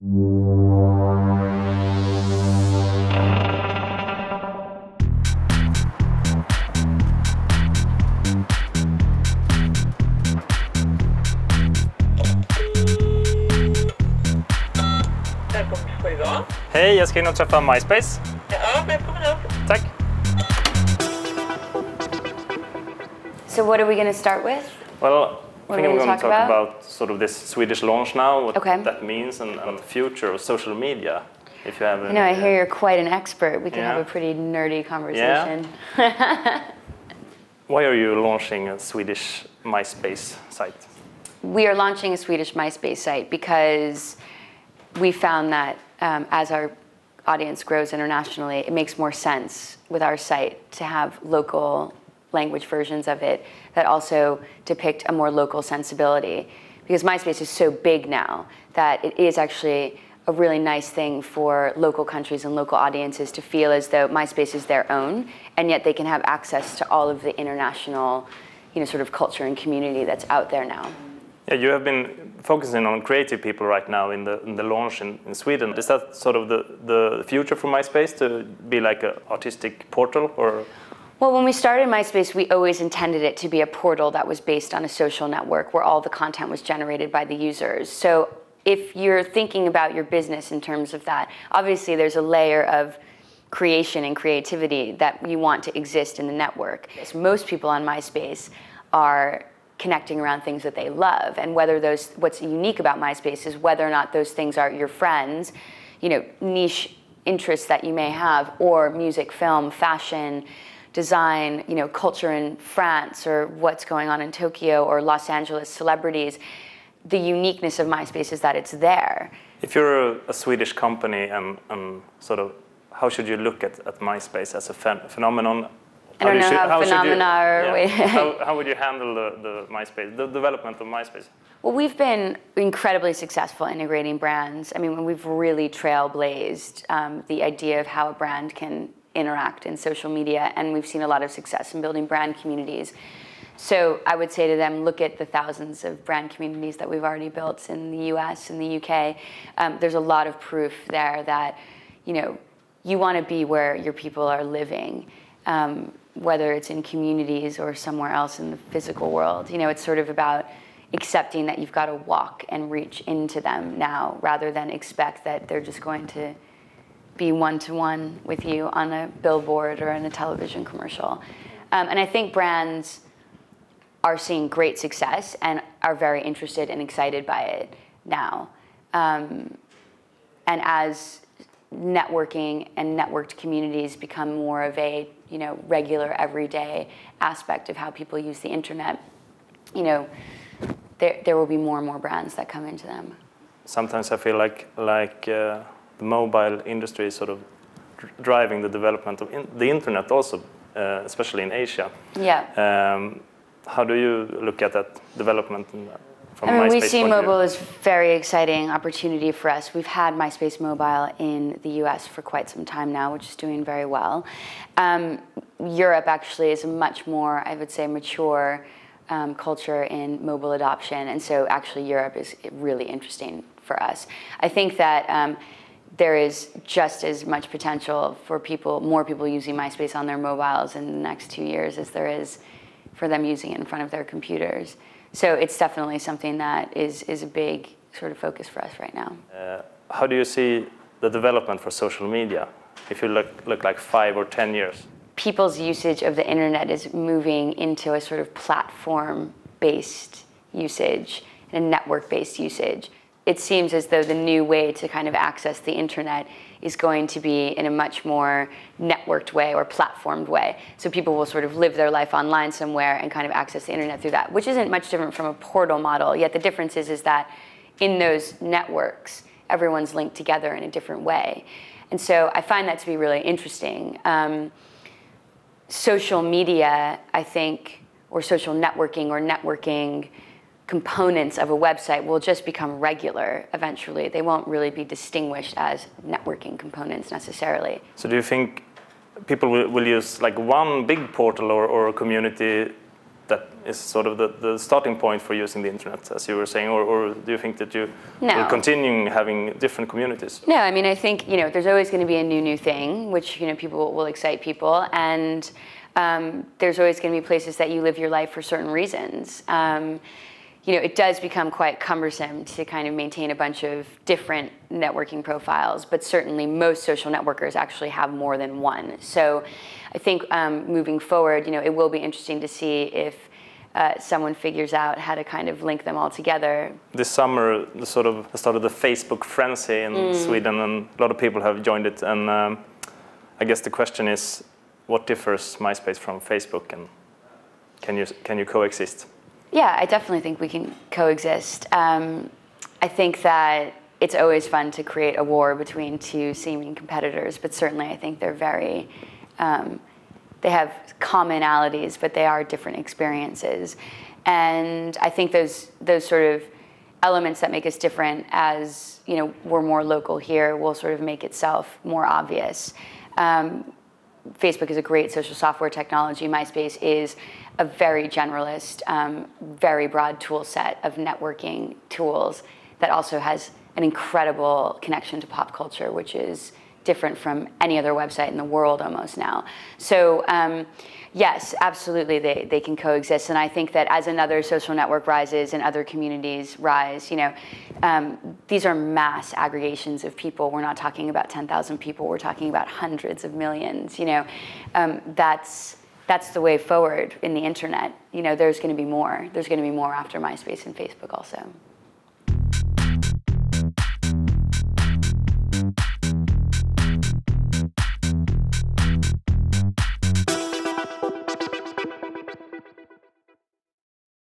Välkommen ska du vara. Hej, jag ska in och träffa Myspace. Ja, välkommen upp. Tack. So what are we going to start with? Well, I think I'm going to talk about sort of this Swedish launch now, what that means, and the future of social media. If you have I know, I hear you're quite an expert. We can have a pretty nerdy conversation. Yeah. Why are you launching a Swedish Myspace site? We are launching a Swedish Myspace site because we found that as our audience grows internationally, it makes more sense with our site to have local language versions of it that also depict a more local sensibility. Because MySpace is so big now that it is actually a really nice thing for local countries and local audiences to feel as though MySpace is their own, and yet they can have access to all of the international, sort of culture and community that's out there now. Yeah, you have been focusing on creative people right now in the launch in Sweden. Is that sort of the future for MySpace, to be like an artistic portal, or? Well, when we started MySpace, we always intended it to be a portal that was based on a social network where all the content was generated by the users. So if you're thinking about your business in terms of that, obviously there's a layer of creation and creativity that you want to exist in the network. Most people on MySpace are connecting around things that they love, and what's unique about MySpace is whether or not those things are your friends, niche interests that you may have, or music, film, fashion, design, culture in France, or what's going on in Tokyo or Los Angeles, celebrities. The uniqueness of MySpace is that it's there. If you're a Swedish company, and sort of, how should you look at MySpace as a phenomenon? I don't know how phenomena are. How would you handle the MySpace, the development of MySpace? Well, we've been incredibly successful integrating brands. I mean, we've really trailblazed the idea of how a brand can interact in social media, and we've seen a lot of success in building brand communities. So I would say to them, look at the thousands of brand communities that we've already built in the US and the UK. There's a lot of proof there that, you want to be where your people are living, whether it's in communities or somewhere else in the physical world. It's sort of about accepting that you've got to walk and reach into them now, rather than expect that they're just going to be one-to-one with you on a billboard or in a television commercial. And I think brands are seeing great success and are very interested and excited by it now. And as networking and networked communities become more of a regular, everyday aspect of how people use the internet, there will be more and more brands that come into them. Sometimes I feel like the mobile industry is sort of driving the development of the internet also, especially in Asia. Yeah. How do you look at that development from MySpace? We see mobile as a very exciting opportunity for us. We've had MySpace Mobile in the US for quite some time now, which is doing very well. Europe actually is a much more, I would say, mature culture in mobile adoption, and so actually Europe is really interesting for us. I think that there is just as much potential for more people using MySpace on their mobiles in the next 2 years as there is for them using it in front of their computers. So it's definitely something that is a big sort of focus for us right now. How do you see the development for social media, if you look like 5 or 10 years? People's usage of the internet is moving into a sort of platform-based usage and a network-based usage. It seems as though the new way to kind of access the internet is going to be in a much more networked way or platformed way. So people will sort of live their life online somewhere and kind of access the internet through that, which isn't much different from a portal model. Yet the difference is that in those networks, everyone's linked together in a different way. And so I find that to be really interesting. Social media, I think, or social networking or networking components of a website will just become regular eventually. They won't really be distinguished as networking components necessarily. So do you think people will use like one big portal or a community that is sort of the starting point for using the internet, as you were saying, or do you think that you will continue having different communities? No, I mean, I think, there's always going to be a new thing, which, people will excite people, and there's always going to be places that you live your life for certain reasons. It does become quite cumbersome to kind of maintain a bunch of different networking profiles, but certainly most social networkers actually have more than one. So I think moving forward, it will be interesting to see if someone figures out how to kind of link them all together. This summer, the start of the Facebook frenzy in Sweden, and a lot of people have joined it. And I guess the question is, what differs MySpace from Facebook, and can you coexist? Yeah, I definitely think we can coexist. I think that it's always fun to create a war between two seeming competitors, but certainly I think they're very, they have commonalities, but they are different experiences. And I think those sort of elements that make us different, as we're more local here, will sort of make itself more obvious. Facebook is a great social software technology. MySpace is a very generalist, very broad tool set of networking tools that also has an incredible connection to pop culture, which is different from any other website in the world almost now. So yes, absolutely they can coexist. And I think that as another social network rises and other communities rise, these are mass aggregations of people. We're not talking about 10,000 people. We're talking about hundreds of millions. That's the way forward in the internet. There's going to be more. There's going to be more after MySpace and Facebook also.